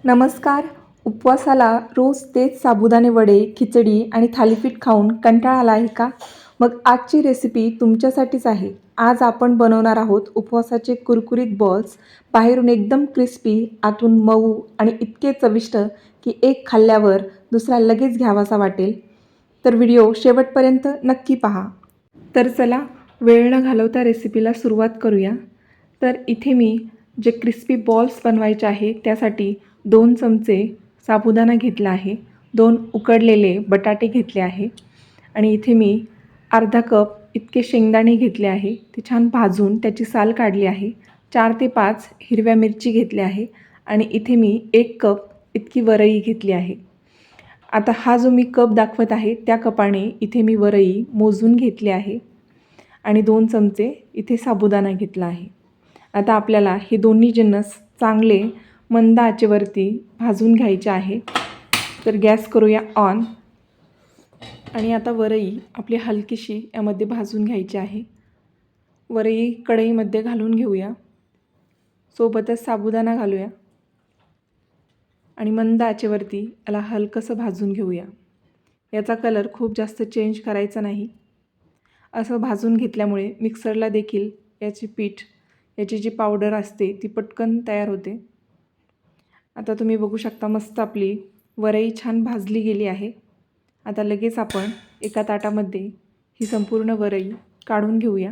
नमस्कार. उपवासाला रोज तेच साबुदाणे वडे, खिचडी आणि थालीपीठ खाऊन कंटाळा आला आहे का? मग आजची रेसिपी तुमच्यासाठीच आहे. आज आपण बनवणार आहोत उपवासाचे कुरकुरीत बॉल्स. बाहेरून एकदम क्रिस्पी, आतून मऊ आणि इतके चविष्ट की एक खाल्ल्यावर दुसरा लगेच घ्यावासा वाटेल. तर व्हिडिओ शेवटपर्यंत नक्की पहा. तर चला, वेळ न घालवता रेसिपीला सुरुवात करूया. तर इथे मी जे क्रिस्पी बॉल्स बनवायचे आहे त्यासाठी 2 चमचे साबुदाणा घेतला आहे, 2 उकडलेले बटाटे घेतले आहे आणि इथे मी अर्धा कप इतके शेंगदाणे घेतले आहे. ते छान भाजून त्याची साल काढली आहे. 4 ते 5 हिरव्या मिरची घेतल्या आहे आणि इथे मी 1 कप इतकी वरई घेतली आहे. आता हा जो मी कप दाखवत आहे त्या कपाने इथे मी वरई मोजून घेतली आहे आणि 2 चमचे इथे साबुदाणा घेतला आहे. आता आपल्याला हे दोन्ही जिन्नस चांगले मंद आचेवरती भाजून घ्यायचे आहे. तर गॅस करूया ऑन आणि आता वरई आपली हलकीशी यामध्ये भाजून घ्यायची आहे. वरई कढईमध्ये घालून घेऊया, सोबतच साबुदाणा घालूया आणि मंद आचेवरती याला हलकंसं भाजून घेऊया. याचा कलर खूप जास्त चेंज करायचा नाही. असं भाजून घेतल्यामुळे मिक्सरला देखील याची जी पावडर असते ती पटकन तयार होते. आता तुम्ही बघू शकता मस्त आपली वरई छान भाजली गेली आहे. आता लगेच आपण एका ताटामध्ये ही संपूर्ण वरई काढून घेऊया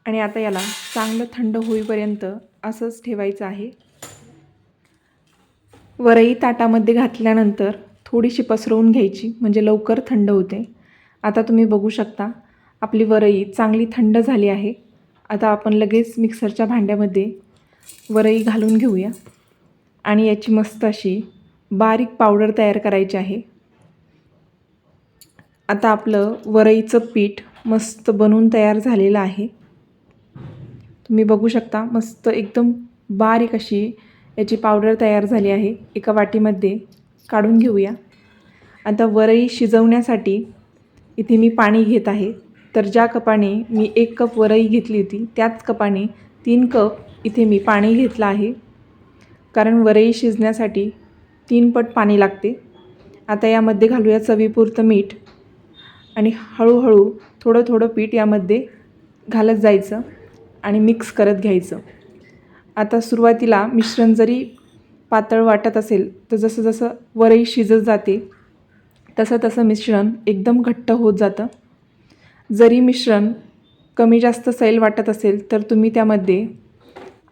आणि आता याला चांगलं थंड होईपर्यंत असंच ठेवायचं आहे. वरई ताटामध्ये घातल्यानंतर थोडीशी पसरवून घ्यायची म्हणजे लवकर थंड होते. आता तुम्ही बघू शकता आपली वरई चांगली थंड झाली आहे. आता आपण लगेच मिक्सरच्या भांड्यामध्ये वरई घालून घेऊया आणि याची मस्त अशी बारीक पावडर तयार करायची आहे. आता आपलं वरईचं पीठ मस्त बनून तयार झालेलं आहे. तुम्ही बघू शकता मस्त एकदम बारीक अशी याची पावडर तयार झाली आहे. एका वाटीमध्ये काढून घेऊया. आता वरई शिजवण्यासाठी इथे मी पाणी घेत आहे. तर ज्या कपाने मी 1 कप वरई घेतली होती त्याच कपाने 3 कप इथे मी पाणी घेतलं आहे, कारण वरई शिजण्यासाठी 3 पट पाणी लागते. आता यामध्ये घालूया चवीपुरतं मीठ आणि हळूहळू थोडं थोडं पीठ यामध्ये घालत जायचं आणि मिक्स करत घ्यायचं. आता सुरुवातीला मिश्रण जरी पातळ वाटत असेल तर जसं जसं वरई शिजत जाते तसं तसं मिश्रण एकदम घट्ट होत जातं. जरी मिश्रण कमी जास्त सैल वाटत असेल तर तुम्ही त्यामध्ये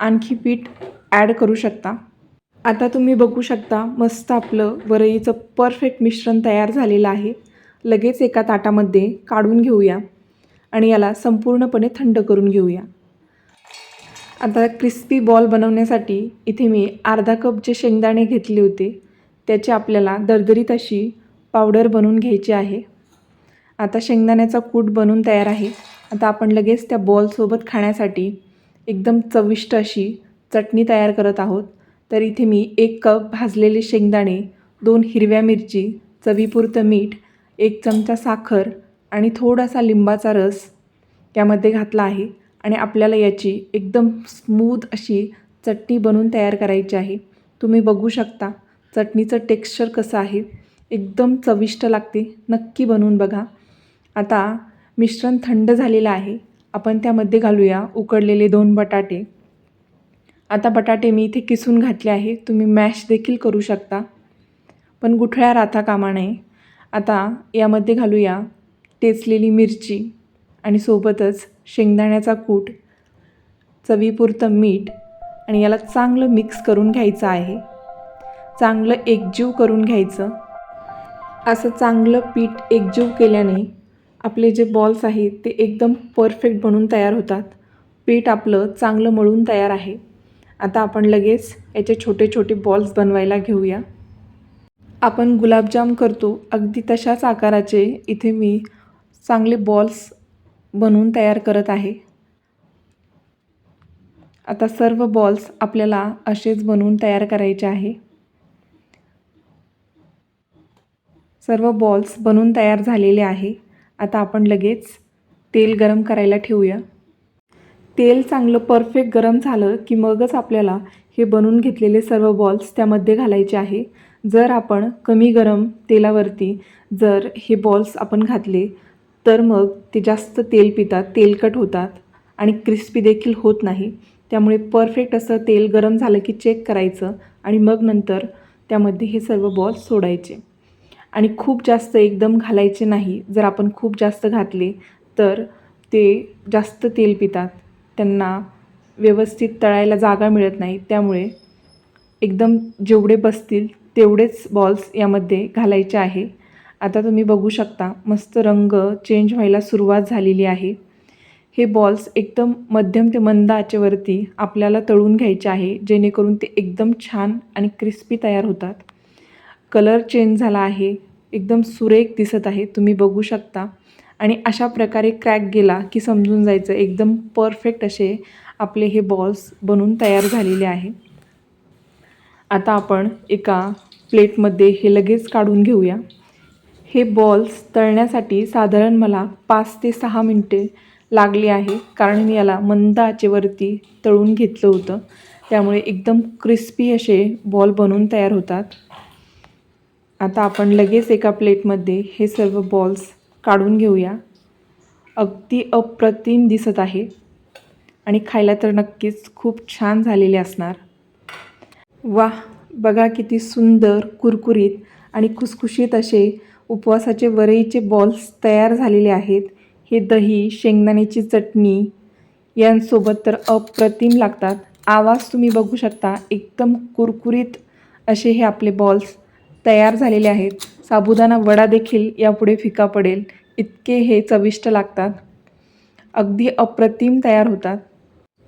आणखी पीठ ॲड करू शकता. आता तुम्ही बघू शकता मस्त आपलं वरईचं परफेक्ट मिश्रण तयार झालेलं आहे. लगेच एका ताटामध्ये काढून घेऊया आणि याला संपूर्णपणे थंड करून घेऊया. आता क्रिस्पी बॉल बनवण्यासाठी इथे मी अर्धा कप जे शेंगदाणे घेतले होते त्याची आपल्याला दरदरीत अशी पावडर बनवून घ्यायची आहे. आता शेंगदाण्याचा कूट बनून तयार आहे. आता आपण लगेच त्या बॉलसोबत खाण्यासाठी एकदम चविष्ट अशी चटणी तयार करत आहोत. तर इथे मी 1 कप भाजलेले शेंगदाणे, 2 हिरव्या मिरची, चवीपुरतं मीठ, 1 चमचा साखर आणि थोडासा लिंबाचा रस यामध्ये घातला आहे आणि आपल्याला याची एकदम स्मूथ अशी चटणी बनवून तयार करायची आहे. तुम्ही बघू शकता चटणीचं टेक्स्चर कसं आहे, एकदम चविष्ट लागते. नक्की बनवून बघा. आता मिश्रण थंड झालेलं आहे. आपण त्यामध्ये घालूया उकडलेले 2 बटाटे. आता बटाटे मी इथे किसून घातले आहे. तुम्ही मॅश देखील करू शकता, पण गुठळ्या राहता कामा नये. आता यामध्ये घालूया टेचलेली मिरची आणि सोबतच शेंगदाण्याचा कूट, चवीपुरतं मीठ आणि याला चांगलं मिक्स करून घ्यायचं आहे. चांगलं एकजीव करून घ्यायचं. असं चांगलं पीठ एकजीव केल्याने आपले जे बॉल्स आहेत ते एकदम परफेक्ट बनून तयार होतात. पीठ आपलं चांगलं मळून तयार आहे. आता आपण लगेच याचे छोटे छोटे बॉल्स बनवायला घेऊया. आपण गुलाबजाम करतो अगदी तशाच आकाराचे इथे मी चांगले बॉल्स बनवून तयार करत आहे. आता सर्व बॉल्स आपल्याला असेच बनवून तयार करायचे आहे. सर्व बॉल्स बनवून तयार झालेले आहे. आता आपण लगेच तेल गरम करायला ठेवूया. तेल चांगलं परफेक्ट गरम झालं की मगच आपल्याला हे बनवून घेतलेले सर्व बॉल्स त्यामध्ये घालायचे आहे. जर आपण कमी गरम तेलावरती जर हे बॉल्स आपण घातले तर मग ते जास्त तेल पितात, तेलकट होतात आणि क्रिस्पी देखील होत नाही. त्यामुळे परफेक्ट असं तेल गरम झालं की चेक करायचं आणि मग नंतर त्यामध्ये हे सर्व बॉल्स सोडायचे. आणि खूप जास्त एकदम घालायचे नाही. जर आपण खूप जास्त घातले तर ते जास्त तेल पितात, त्यांना व्यवस्थित तळायला जागा मिळत नाही. त्यामुळे एकदम जेवढे बसतील तेवढेच बॉल्स यामध्ये घालायचे आहे. आता तुम्ही बघू शकता मस्त रंग चेंज व्हायला सुरुवात झालेली आहे. हे बॉल्स एकदम मध्यम ते मंद आचेवरती आपल्याला तळून घ्यायचे आहे, जेणेकरून ते एकदम छान आणि क्रिस्पी तयार होतात. कलर चेंज झाला आहे, एकदम सुरेख दिसत आहे, तुम्ही बघू शकता. आणि अशा प्रकारे क्रॅक गेला की समजून जायचं एकदम परफेक्ट असे आपले हे बॉल्स बनून तयार झालेले आहे. आता आपण एका प्लेटमध्ये हे लगेच काढून घेऊया. हे बॉल्स तळण्यासाठी साधारण मला 5 ते 6 मिनटे लागली आहे, कारण मी याला मंद आचेवरती तळून घेतलं होतं. त्यामुळे एकदम क्रिस्पी असे बॉल बनून तयार होतात. आता आपण लगेच एका प्लेटमध्ये हे सर्व बॉल्स काढून घेऊया. अगदी अप्रतिम दिसत आहे आणि खायला तर नक्कीच खूप छान झालेले असणार. वाह, बघा किती सुंदर, कुरकुरीत आणि खुसखुशीत असे उपवासाचे वरईचे बॉल्स तयार झालेले आहेत. हे दही, शेंगदाण्याची चटणी यांसोबत तर अप्रतिम लागतात. आवाज तुम्ही बघू शकता, एकदम कुरकुरीत असे हे आपले बॉल्स तयार झालेले आहेत. साबुदाणा वडा देखील यापुढे फिका पडेल, इतके हे चविष्ट लागतात. अगदी अप्रतिम तयार होतात.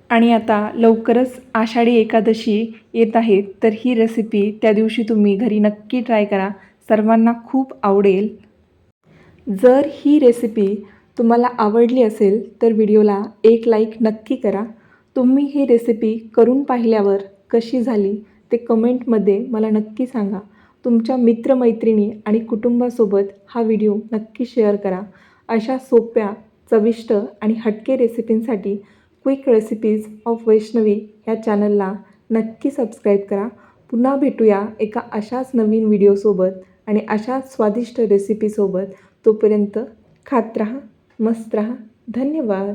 आणि आता लवकरच आषाढी एकादशी येत आहे, तर ही रेसिपी त्या दिवशी तुम्ही घरी नक्की ट्राय करा, सर्वांना खूप आवडेल. जर ही रेसिपी तुम्हाला आवडली असेल तर व्हिडिओला एक लाईक नक्की करा. तुम्ही ही रेसिपी करून पाहिल्यावर कशी झाली ते कमेंटमध्ये मला नक्की सांगा. तुमच्या मित्रमैत्रिणी आणि कुटुंबासोबत हा व्हिडिओ नक्की शेअर करा. अशा सोप्या, चविष्ट आणि हटके रेसिपींसाठी क्विक रेसिपीज ऑफ वैष्णवी ह्या चॅनलला नक्की सबस्क्राईब करा. पुन्हा भेटूया एका अशाच नवीन व्हिडिओसोबत आणि अशाच स्वादिष्ट रेसिपीसोबत. तोपर्यंत खात राहा, मस्त राहा. धन्यवाद.